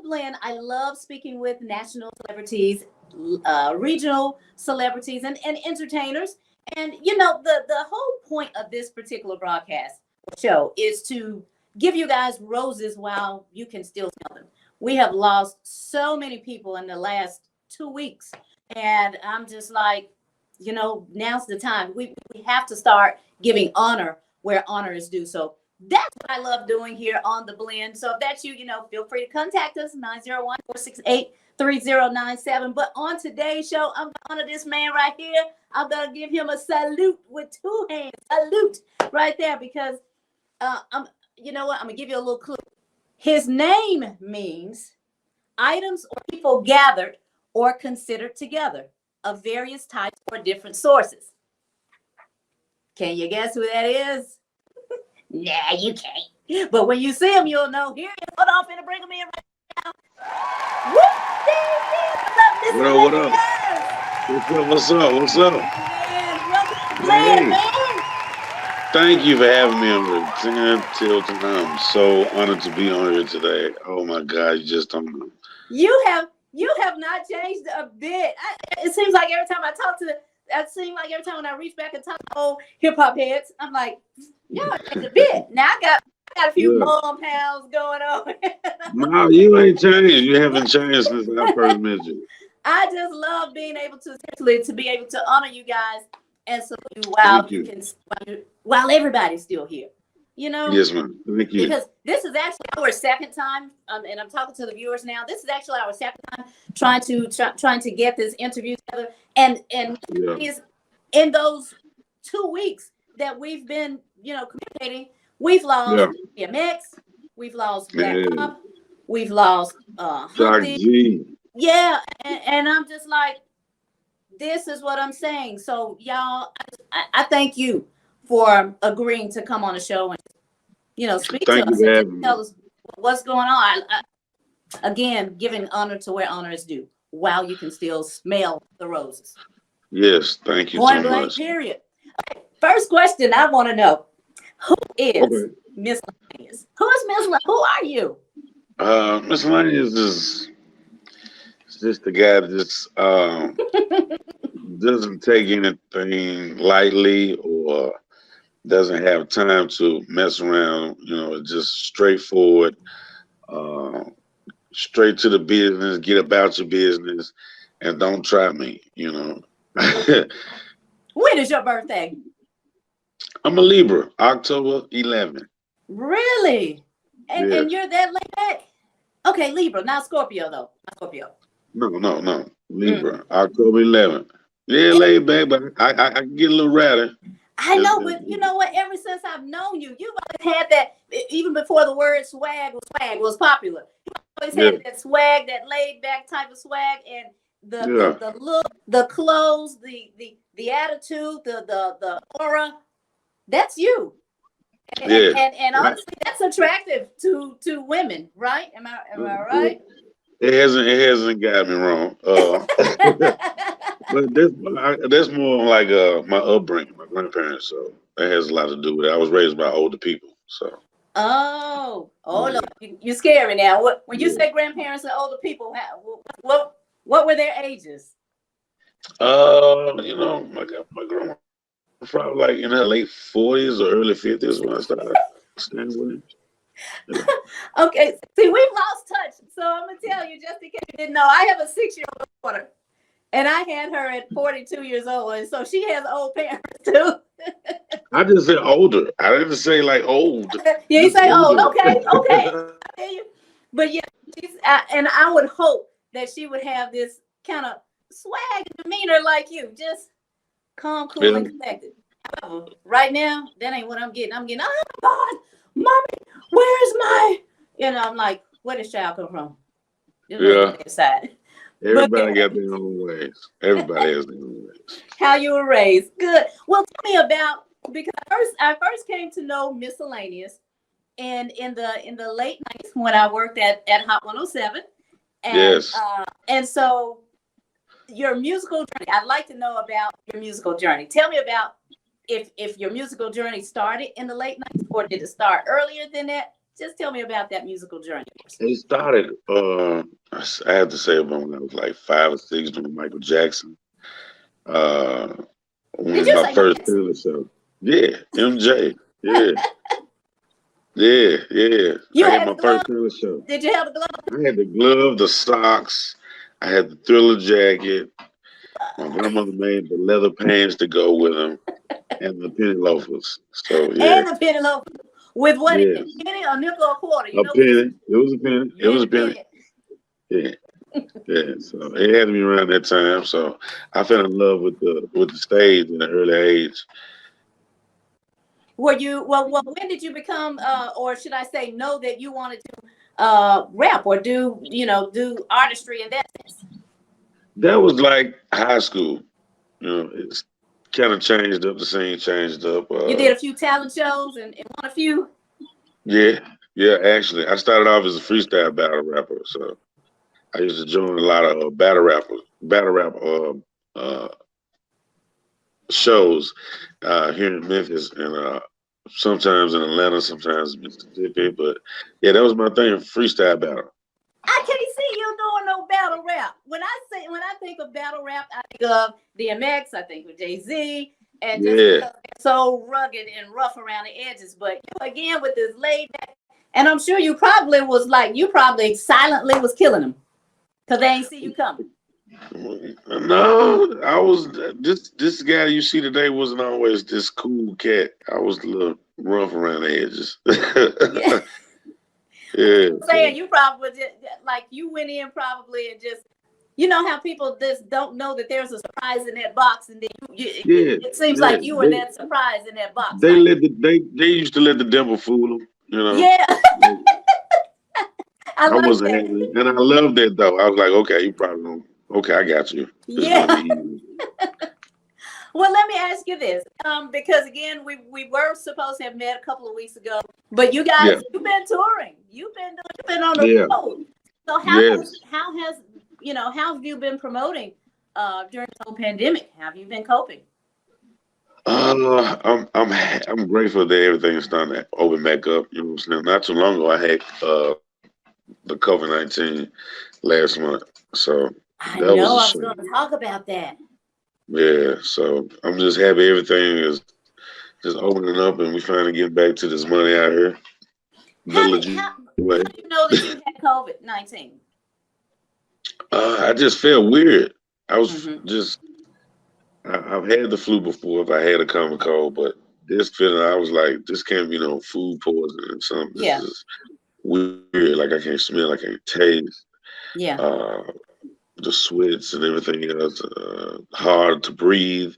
Blend, I love speaking with national celebrities, regional celebrities, and entertainers. And the whole point of this particular broadcast show is to give you guys roses while you can still smell them. We have lost so many people in the last 2 weeks, and I'm just like, now's the time. We have to start giving honor where honor is due. So that's what I love doing here on the Blend. So if that's you, feel free to contact us 901-468-3097. But on today's show, I'm gonna honor this man right here. I'm gonna give him a salute with two hands. Salute right there, because you know what? I'm gonna give you a little clue. His name means items or people gathered or considered together of various types or different sources. Can you guess who that is? Nah, you can't. But when you see him, you'll know. Here he is. Hold on, finna bring him in right now. What up? What's up? What's up? Man, Hey, thank you for having me on the Tina Tilton. I'm so honored to be on here today. Oh my God, you just don't know. You have not changed a bit. It seems like every time I talk to every time when I reach back and talk to old hip hop heads, I'm like, y'all changed a bit. Now I got a few Yeah. mom pounds going on. No, you ain't changed. You haven't changed since I first met you. I just love being able to be able to honor you guys and salute you Thank you. while everybody's still here. You know, Yes, ma'am. Thank you. because this is actually our second time, and I'm talking to the viewers now. This is actually our second time trying to get this interview together, and Yeah. is in those 2 weeks that we've been communicating, we've lost Yeah. DMX, we've lost Black Yeah. Pop, we've lost Doc Humpty. G. Yeah, and I'm just like, this is what I'm saying. So y'all, I thank you for agreeing to come on the show and speak to Thank you us for and just having tell me. us what's going on. Again, giving honor to where honor is due, while you can still smell the roses. Yes, thank you so Point blank. much. Period. First question I want to know: who is Okay. Miscellaneous? Who is Miscellaneous? Who are you? Miscellaneous is just the guy that just doesn't take anything lightly or doesn't have time to mess around. It's just straightforward, uh, straight to the business, get about your business, and don't try me. When is your birthday? I'm a Libra, October 11th. Really? Yeah. And you're that laid back? Okay, Libra, not Scorpio though. Not Scorpio. No. Mm. Libra, October 11th. Yeah, laid back, but I can get a little ratty. I know, but you know what? Ever since I've known you, you've always had that. Even before the word swag was popular, you always Yeah, had that swag, that laid back type of swag, and the yeah, the, the look, the clothes, the attitude, the aura. That's you, and yeah. and, and Right. honestly, that's attractive to women, right? Am I It, right? it hasn't got me wrong. But that's more like my upbringing, my grandparents. So that has a lot to do with it. I was raised by older people. So Oh, Lord, yeah, you scare me now. When you yeah. say grandparents and older people, what were their ages? My grandma was probably like in her late 40s or early 50s when I started staying with him. Yeah. Okay, see, we've lost touch. So I'm gonna tell you, just in case you didn't know, I have a 6-year-old daughter, and I had her at 42 years old, and so she has old parents too. I just said older. I didn't say like old. You Just say old, older. okay, I hear you. But yeah, and I would hope that she would have this kind of swag demeanor like you, just calm, cool, Yeah. and collected. However, right now, that ain't what I'm getting. I'm getting, oh God, mommy, where's my? I'm like, where does child come from? Just wait on Yeah. the inside. But Everybody got their own ways. Everybody has their own ways. how you were raised? Good. Well, tell me about, because I first came to know Miscellaneous, and in the late nights when I worked at Hot 107, Yes. and so your musical journey. I'd like to know about your musical journey. Tell me about if your musical journey started in the late nights, or did it start earlier than that? just tell me about that musical journey. It started. I had to say about when I was like 5 or 6 doing Michael Jackson. Uh, one Did of you my say first yes? Taylor shows. Yeah, MJ. Yeah, yeah. You I had had my the glove? first Taylor show. Did you have the glove? I had the glove, the socks. I had the Thriller jacket. My grandmother made the leather pants to go with them, and the penny loafers. So yeah, And the penny loaf with what in it? yes, Penny, a nickel, or a quarter? You a know, we used to, penny. It was a penny. It you was had a the penny. penny. Yeah. Yeah, so it had to be around that time. So I fell in love with the stage in an early age. Were you well? When did you become, or should I say, know that you wanted to rap or do do artistry in that sense? That was like high school. You know, it's kind of changed up. The scene changed up. You did a few talent shows and won a few. Yeah, yeah. Actually, I started off as a freestyle battle rapper. So I used to join a lot of battle rap uh, shows here in Memphis and sometimes in Atlanta, sometimes Mississippi. But yeah, that was my thing, freestyle battle. I can't see you doing no battle rap. When I think of battle rap, I think of DMX. I think of Jay-Z, and just Yeah. because they're so rugged and rough around the edges. But you again with this laid back, and I'm sure you probably silently was killing them because they ain't see you coming. No, I was this guy you see today wasn't always this cool cat. I was a little rough around the edges. Yeah. Yeah. I'm saying you probably just like you went in probably and just how people just don't know that there's a surprise in that box, and then Yeah, it seems yeah. like you were that surprise in that box. They Like, let they used to let the devil fool them. You know, yeah, like, I I like wasn't that. having it, and I loved that though. I was like, okay, you probably don't. Okay, I got you. It's gonna be Yeah. easy. Well, let me ask you this, because again, we were supposed to have met a couple of weeks ago, but you guys, Yeah, you've been touring, you've been on the yeah, road. So yes. how have you been promoting during the whole pandemic? How have you been coping? I'm grateful that everything's starting to open back up. You know what I'm saying? Not too long ago, I had the COVID-19 last month, so I that was know a I was going shame. to talk about that. Yeah, so I'm just happy everything is just opening up and we finally get back to this money out here the How did legit way. how do you know that you had COVID-19? I just felt weird. I was Mm-hmm. just I've had the flu before if I had a common cold, but this feeling I was like, this can't be no food poisoning or something. This Yeah, is weird. Like I can't smell, I can't taste. yeah. Uh, the sweats and everything else, hard to breathe.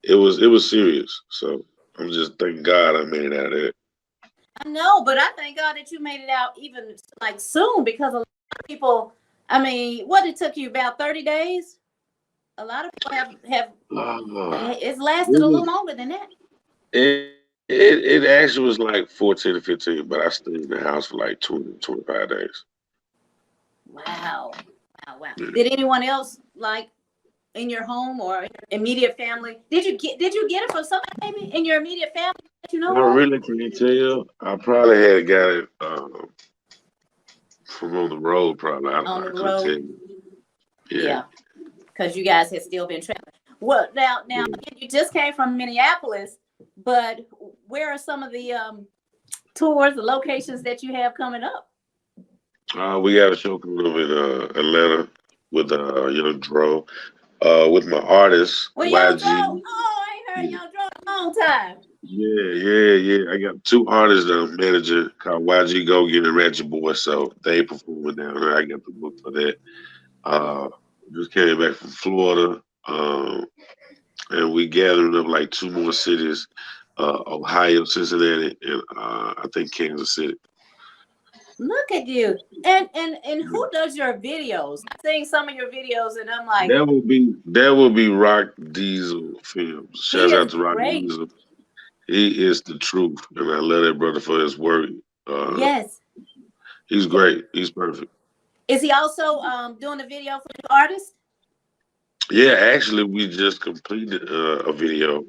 It was serious. So I'm just thank God I made it out of it. I know, but I thank God that you made it out even like soon because a lot of people. I mean, what it took you about 30 days? A lot of people have Uh, it's lasted it a little was longer than that. it actually was like 14 or 15, but I stayed in the house for like 20, 25 days. Wow, wow. Yeah. Did anyone else like in your home or in your immediate family? Did you get it from somebody maybe in your immediate family that you I know of? really can't tell. I probably had got it from on the road. Probably I don't On know. the I couldn't tell road? you. Yeah. Yeah, because you guys had still been traveling. Well, now Yeah. you just came from Minneapolis, but where are some of the tours, the locations that you have coming up? We got a show coming up in Atlanta with Dro. With my artist Well, Young Dro, YG. oh, I ain't heard Yeah, Young Dro in a long time. yeah. I got two artists that I'm managing called YG Go Get and Ratchet Boy, so they performing down there. I got the book for that. Uh, just came back from Florida, and we gathering up like two more cities, Ohio, Cincinnati, and I think Kansas City. Look at you. And who does your videos? I've seen some of your videos and I'm like, That will be Rock Diesel Films. he Shouts out is to Rock great. Diesel. He is the truth, and I love that brother for his work. Uh, Yes. he's great. He's perfect. Is he also doing a video for the artist? Yeah, actually, we just completed a video.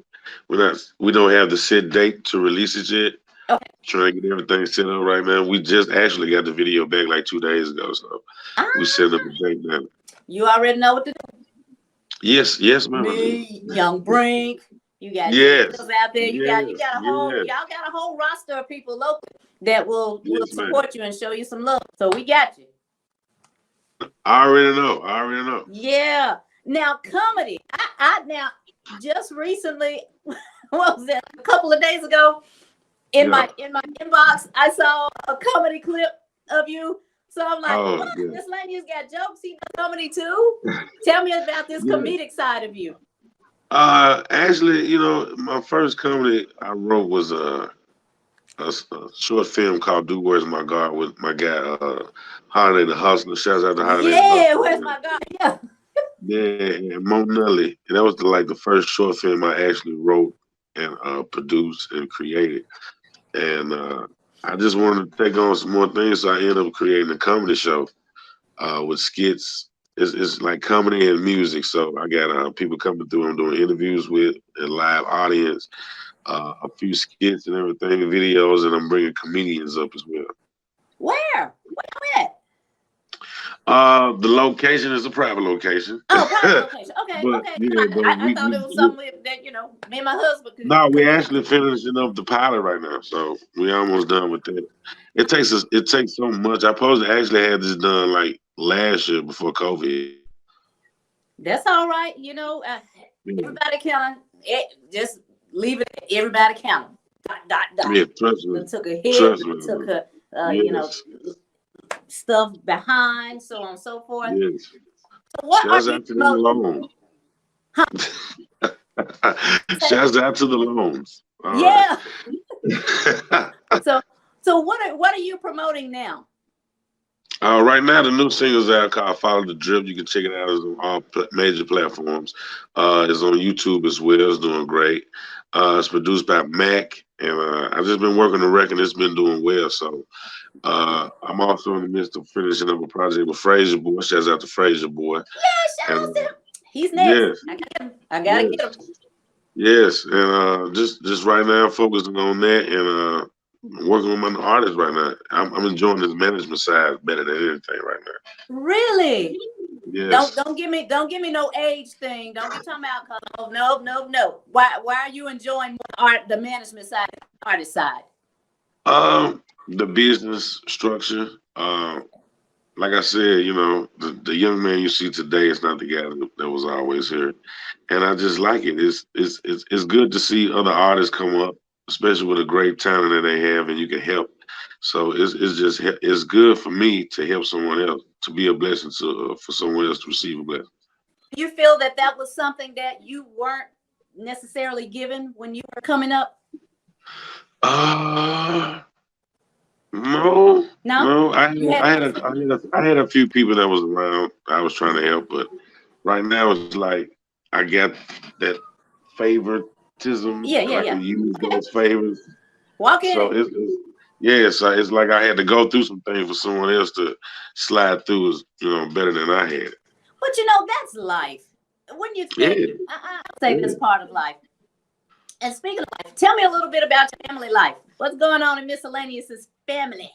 We don't have the set date to release it yet, Okay. Trying to get everything set up right now. We just actually got the video back like 2 days ago, so Ah, we setting up a date now. you already know what to do. Yes, ma'am, I do. Me, Young Brink. You got Yes, Jills out there. You yes, got a whole yes, y'all got a whole roster of people locally that will yes, ma'am. support you and show you some love. So we got you. I already know. I already know. Yeah. Now comedy. I now just recently, what was that? A couple of days ago, in Yeah. my inbox, I saw a comedy clip of you. So I'm like, Oh, what? yeah. Miscellaneous got jokes. He does comedy too. Tell me about this Yeah. comedic side of you. Actually, my first comedy I wrote was a short film called "Do Where's My God" with my guy Holiday the Hustler. Shouts out to Holiday the Yeah, where's Hustler. my God? Yeah. Yeah, and Mo Nelly. And that was like the first short film I actually wrote and produced and created. And I just wanted to take on some more things, so I ended up creating a comedy show with skits. It's like comedy and music. So I got people coming through. I'm doing interviews with a live audience, a few skits and everything, videos, and I'm bringing comedians up as well. Where? Where at? The location is a private location, Oh, private location. Okay, but okay. yeah, but I thought it was something that me and my husband no, could we're do. actually finishing up the pilot right now, so we almost done with that. It takes so much. I supposed to actually have this done like last year before COVID. That's all right. Yeah, Everybody count. Just leave it. Everybody count. Dot dot dot. yeah, trust me, Then took a hit. trust me. Took a Yes, stuff behind, so on and so forth. yes. So what are Shouts you out to them promoting? loans. Huh? Shouts out to the loans. All right. Yeah. So what are you promoting now? Right now, the new single's out called "Follow the Drip." You can check it out on all major platforms. It's on YouTube as well. It's doing great. It's produced by Mac, and I've just been working the record. It's been doing well. So I'm also in the midst of finishing up a project with Fraser Boy. Shouts out to Fraser Boy. Yeah, shout And out to him. He's next. yes, I got him. I gotta yes, get him. yes, and just right now focusing on that and working with my artists right now. I'm enjoying this management side better than anything right now. Really? Don't Yes. don't give me don't give me no age thing. Don't be talking about no. Why are you enjoying more art the management side, artist side? The business structure. Like I said, the young man you see today is not the guy that was always here, and I just like it. It's good to see other artists come up, especially with a great talent that they have, and you can help. So it's good for me to help someone else, to be a blessing to for someone else to receive a blessing. Do you feel that was something that you weren't necessarily given when you were coming up? Uh no, No? no. You had I had a few people that was around. I was trying to help, but right now it's like I got that favoritism, and I yeah. can use Okay. those favors. Walk in So it. it's like I had to go through some things for someone else to slide through, better than I had. But that's life. When you Yeah, think, I'll say that's yeah. part of life. And speaking of life, tell me a little bit about your family life. What's going on in Miscellaneous' family?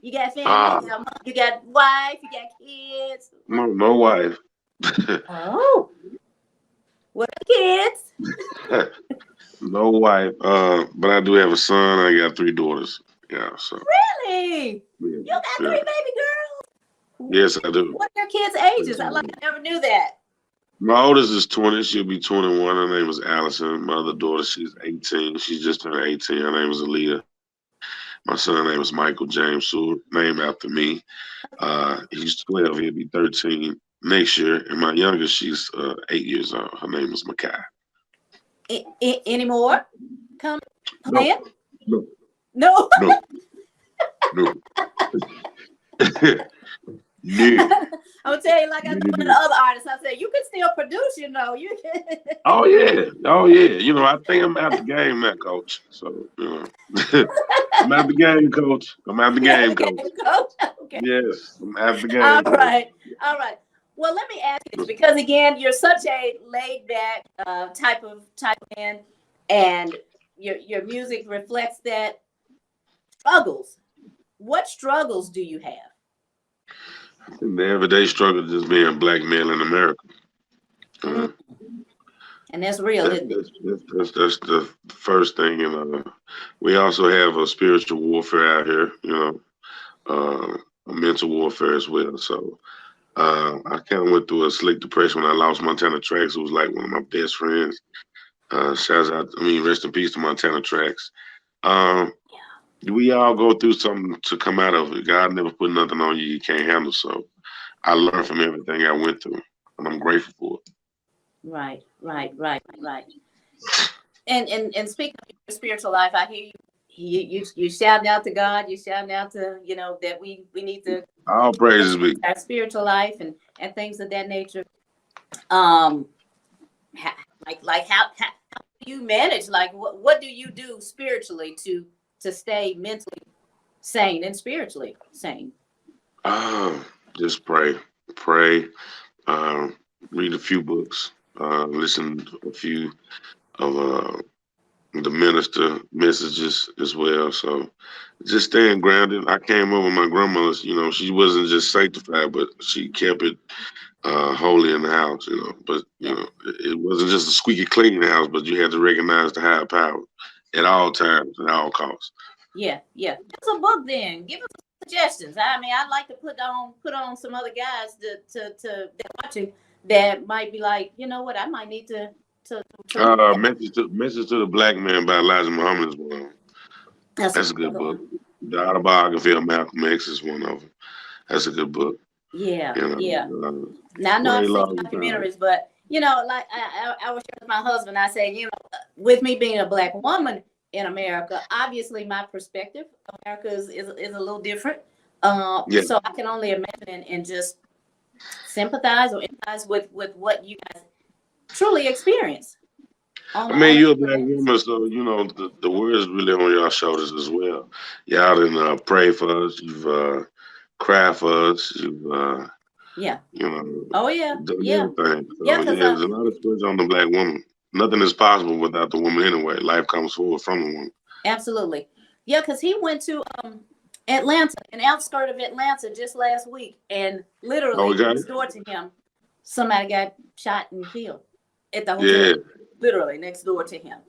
You got family, Ah, you got wife, you got kids. no wife. Oh, what are kids? No wife. But I do have a son. I got three daughters. Yeah, so Really? yeah, You got yeah. three baby girls? Yes, I do. What are your kids' ages? I never knew that. My oldest is 20. She'll be 21. Her name is Allison. My other daughter, she's 18. She just turned 18. Her name is Aaliyah. My son name is Michael James Seward, named after me. He's 12. He'll be 13 next year. And my youngest, she's 8 years old. Her name is Makai. Any more? Come No, playing? no, No. no, no. No. I'm gonna tell you, like I No, told no, the no. other artists, I said you can still produce. You can. Oh yeah, oh yeah. I think I'm out the game now, coach. So I'm out the game, coach. I'm out the You have game, the coach. game, coach. Okay. Yes, I'm out the All game, coach. right. All right. Well, let me ask you this because again, you're such a laid back type of man, and your music reflects that. struggles. What struggles do you have? The everyday struggle of just being a black male in America. Uh, Mm, and that's real, that's, isn't it? that's, that's the first thing. And we also have a spiritual warfare out here, a mental warfare as well. So I kind of went through a slick depression when I lost Montana Tracks. It was like one of my best friends. Shouts out, rest in peace to Montana Tracks. Um, we all go through something to come out of it. God never put nothing on you can't handle. So I learned from everything I went through, and I'm grateful for it. Right, right, right, right. And speaking of your spiritual life, I hear you. You shouting out to God. You shouting out to that we need to All praises be. our spiritual life and things of that nature. Um, how do you manage? Like what do you do spiritually to stay mentally sane and spiritually sane? Uh, just pray, uh, read a few books, listen to a few of the minister messages as well. So just staying grounded. I came up with my grandmother's, she wasn't just sanctified, but she kept it holy in the house, But, Yeah, it wasn't just a squeaky clean house, but you had to recognize the higher power at all times, at all costs. yeah, yeah. That's a book. Then give us suggestions. I mean, I'd like to put on some other guys that watching that might be like, you know what, I might need to read that. Message to the Black Man by Elijah Muhammad is one of them. That's a That's a good good book. one. The autobiography of Malcolm X is one of them. That's a good book. Yeah, You yeah. know, Now I know way I've seen long time. documentaries, but like I was sharing with my husband. I said, with me being a black woman in America, obviously my perspective of America is a little different. Yeah. So I can only imagine and just sympathize or empathize with what you guys truly experience on a You're a black different woman, so the word is really on your shoulders as well. Y'all done pray for us. You've cried for us. You've yeah. you know Oh yeah, done yeah, everything. yeah. So Because yeah, there's a lot of pressure on the black woman. Nothing is possible without the woman anyway. Life comes forward from the woman. absolutely, yeah. Because he went to Atlanta, an outskirt of Atlanta, just last week, and Oh, literally we got next it. door to him, somebody got shot and killed at the hotel. Yeah, Literally next door to him,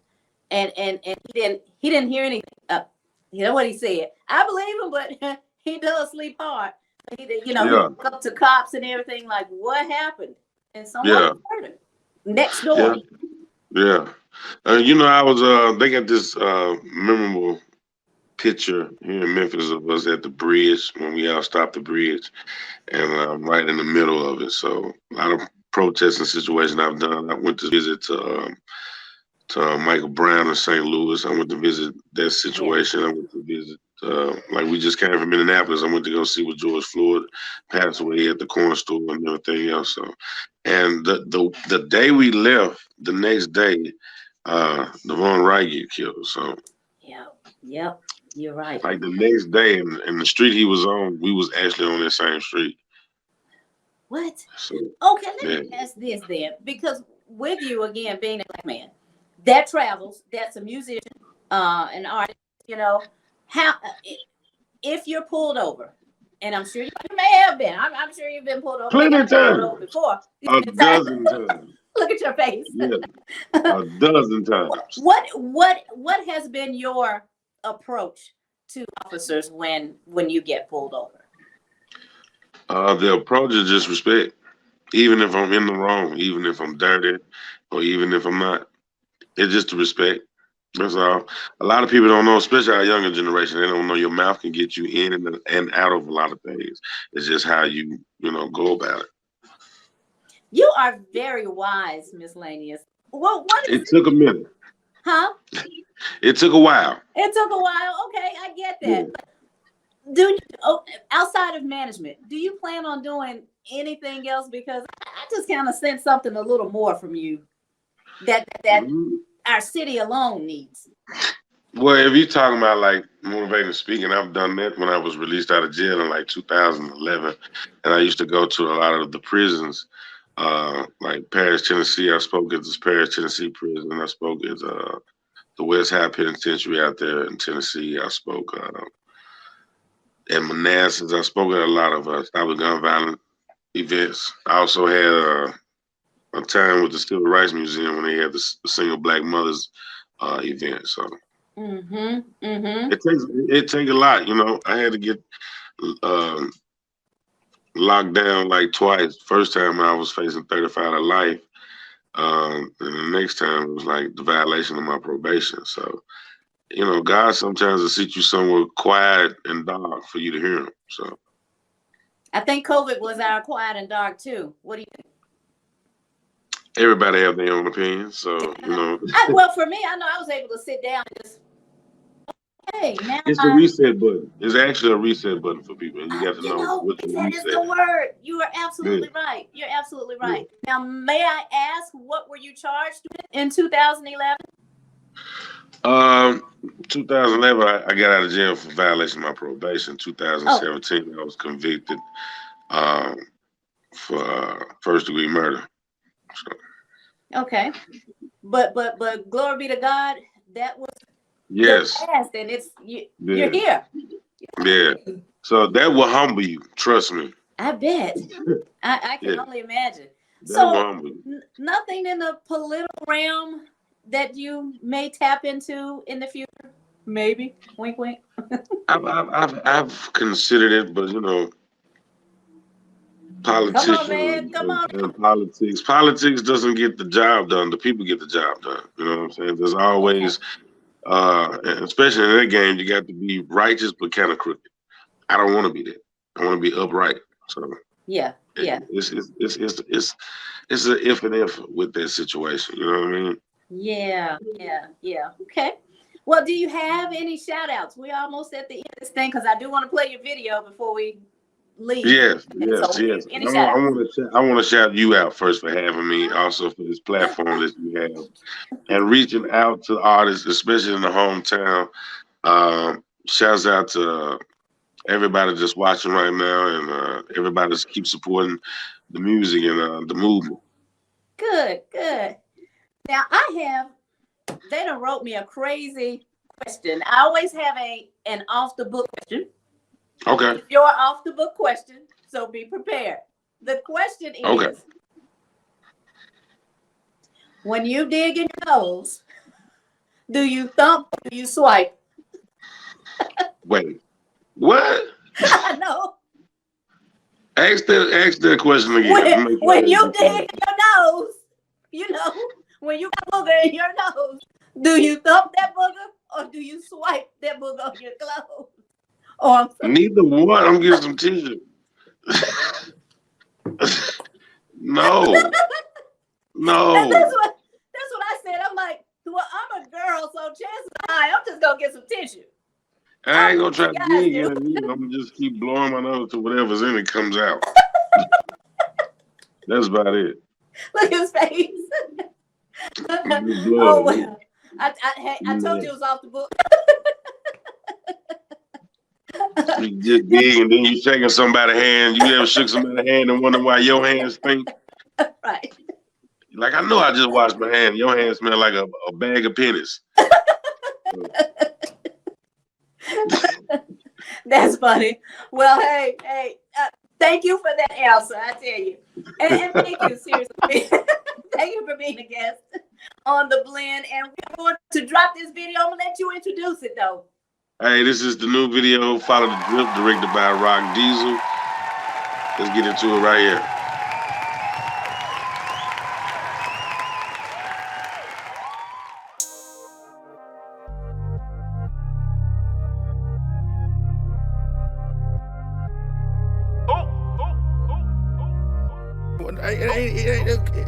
and he didn't hear anything. You know what he said? I believe him, but he does sleep hard. He yeah, woke up to cops and everything. Like, what happened? And someone yeah, was murdered next door. yeah, yeah. I was they got this memorable picture here in Memphis of us at the bridge when we all stopped the bridge, and I'm right in the middle of it. So a lot of protesting situation I've done. I went to visit to Michael Brown in St. Louis. I went to visit that Yeah, situation. I went to visit like we just came from Indianapolis. I went to go see what George Floyd passed away at the corner store and everything else. So, and the day we left, the next day, Devon Wright get killed. So yeah, yep. You're right. like the next day, in the street he was on, we was actually on that same street. What? So Okay, let me yeah, ask this then, because with you again being a black man that travels, that's a musician, an artist, how if you're pulled over, and I'm sure you may have been, I'm sure you've been pulled over, may plenty have of been pulled times, over before. a dozen times, Look at your face. yeah, a dozen times. What has been your approach to officers when you get pulled over? The approach is just respect. Even if I'm in the wrong, even if I'm dirty, or even if I'm not, it's just the respect. That's all. A lot of people don't know, especially our younger generation. They don't know your mouth can get you in and out of a lot of things. It's just how go about it. You are very wise, Miscellaneous. Well, what is It took a minute. huh? It took a while. It took a while. Okay, I get Yeah. that. Do you, outside of management, do you plan on doing anything else? Because I just kind of sense something a little more from you that Mhm. our city alone needs. Well, if you're talking about like motivating speaking, I've done that when I was released out of jail in like 2011, and I used to go to a lot of the prisons, like Paris, Tennessee. I spoke at this Paris, Tennessee prison. I spoke at the West High Penitentiary out there in Tennessee. I spoke at Manassas. I spoke at a lot of stop with gun violence events. I also had a time with the Civil Rights Museum when they had the Single Black Mothers event. So it takes a lot, you know. I had to get locked down like twice. First time I was facing 35 to life. And the next time it was like the violation of my probation. So, you know, God sometimes will sit you somewhere quiet and dark for you to hear him. So I think COVID was our quiet and dark too. What do you think? everybody have their own opinion. So, you know. Well, for me, I know I was able to sit down and just, hey, now it's a reset button. It's actually a reset button for people. And you got to know what to that is the word. You are absolutely right. You're absolutely right. Now, may I ask, what were you charged with in 2011? 2011, I got out of jail for violation of my probation. 2017, I was convicted for first-degree murder. So. Okay, but glory be to God, that was past, and it's you're here. Yeah. So that will humble you. Trust me. I bet. I can only imagine. That will humble you. Nothing in the political realm that you may tap into in the future? Maybe. Wink, wink. I've considered it, but you know, politicians Come on. and politics doesn't get the job done. The people get the job done. You know what I'm saying? There's always, especially in that game, you got to be righteous but kind of crooked. I don't want to be that. I want to be upright. So it's an if and if with that situation. You know what I mean? Yeah. Okay. Well, do you have any shout outs? We're almost at the end of this thing because I do want to play your video before we leave. Yes. Any shout outs? I want to shout you out first for having me, also for this platform that you have, and reaching out to artists, especially in the hometown. Shouts out to everybody just watching right now, and everybody just keep supporting the music and the movement. Good. Now they done wrote me a crazy question. I always have an off the book question. Okay. It's your off the book question, so be prepared. The question is, when you dig in your nose, do you thump or do you swipe? Wait, what? I know. Ask that question again. When you dig in your nose, you know, when you got booger in your nose, do you thump that booger or do you swipe that booger on your clothes? Neither one. I'm getting some tissue. No. That's what I said. I'm like, well, I'm a girl, so chances are I'm just gonna get some tissue. I ain't gonna try to dig in it either. I'm gonna just keep blowing my nose to whatever's in it comes out. That's about it. Look at his face. Oh well. I told you it was off the book. You just dig and then you shaking somebody's hand. You ever shook somebody's hand and wonder why your hands stink? Right. Like, I know I just washed my hand. Your hands smell like a bag of pennies. That's funny. Well, hey, thank you for that answer, I tell you. And thank you, seriously. Thank you for being a guest on The Blend. And we're going to drop this video. I'm going to let you introduce it, though. Hey, this is the new video, Follow the Drip, directed by Rock Diesel. Let's get into it right here.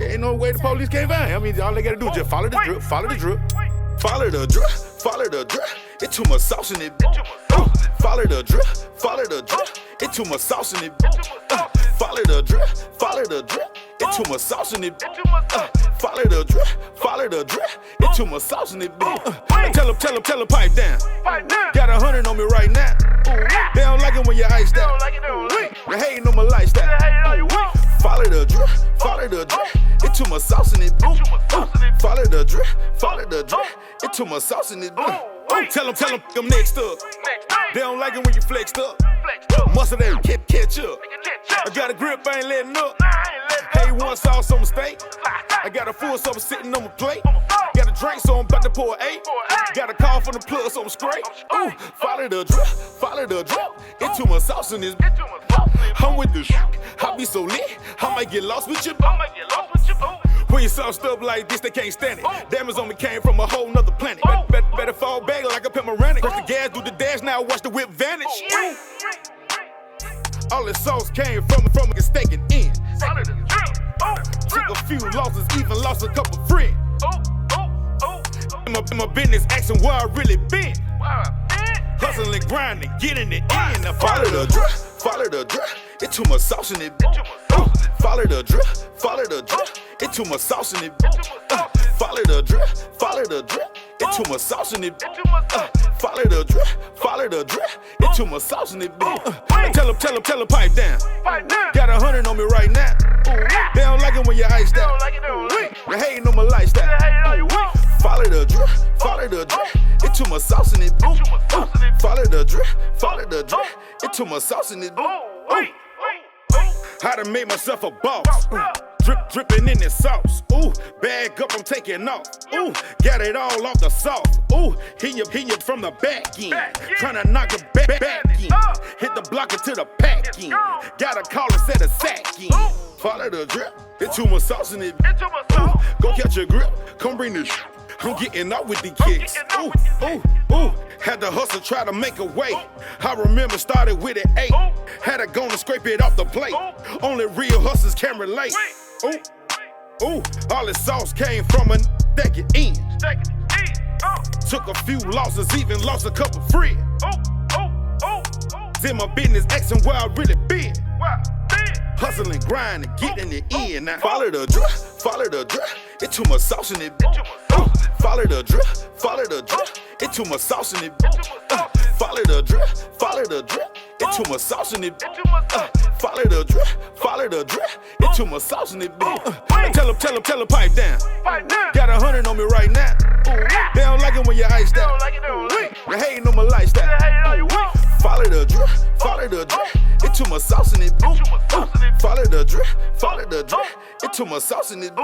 Ain't no way the police can't find. I mean, all they gotta do is just follow the drip, follow the drip, follow the drip, follow the drip. It's too much sauce in it. Follow the drip, follow the drip. It's too much sauce in it. Follow the drip, follow the drip. It's too much sauce in it. Follow the drip, follow the drip. It's too much sauce in it. Tell them, pipe down. Got 100 on me right now. They don't like it when you iced out. They hating on my lifestyle. Follow the drip, follow the drip. It's too much sauce in it. Follow the drip, follow the drip. It's too much sauce in it. Tell them, I'm next up. They don't like it when you flexed up. Muscle that catch up. I got a grip, I ain't letting up. Hey, one sauce on my steak. I got a full supper sitting on my plate. Got a drink, so I'm about to pour 8. Got a call from the plug, so I'm straight. Ooh, follow the drip, follow the drip. Into my sauce in this. I'm with the I be so lit, I might get lost with you. When you sauced up like this, they can't stand it. Damage on me came from a whole nother planet. Better fall back like a panoramic. Press the gas, do the dash, now watch the whip vanish. All this sauce came from a staking in. Took a few losses, even lost a couple friends. In my business, asking where I really been. Hustling, grinding, getting it in. Now follow the drip, follow the drip. It's too much sauce in it. Follow the drip, follow the drip. It's too much sauce in it. Follow the drip, follow the drip. It's too much sauce in it. Follow the drip, follow the drip. It's too much sauce in it. Tell him, pipe down. Got 100 on me right now. They don't like it when you iced out. They hating on my lifestyle. Follow the drip, follow the drip. It's too much sauce in it. Follow the drip, follow the drip. It's too much sauce in it. I done made myself a boss. Dripping in this sauce. Ooh, bag up, I'm taking off. Ooh, got it all off the sauce. Ooh, hit you from the back end. Tryna knock the back in. Hit the blocker to the pack in. Gotta call and set a sack in. Follow the drip. It's too much sauce in it. Ooh, go catch a grip. Come bring this. I'm getting out with the kicks. Ooh, ooh, ooh. Had to hustle, try to make a way. I remember started with an 8. Had to go and scrape it off the plate. Only real hustlers can relate. Ooh, ooh. All this sauce came from a stack it in. Took a few losses, even lost a couple friends. In my business, asking where I really been. Hustling, grinding, getting it in. Now follow the drip, follow the drip. It's too much sauce in it. Follow the drip, follow the drip. It's too much sauce in it. Follow the drip, follow the drip. It's too much sauce in it. Follow the drip, follow the drip. It's too much sauce in it. Tell him, pipe down. Got 100 on me right now. They don't like it when you iced out. They hating on my lifestyle. Follow the drip, follow the drip. It's too much sauce in it. Follow the drip, follow the drip. It's too much sauce in it.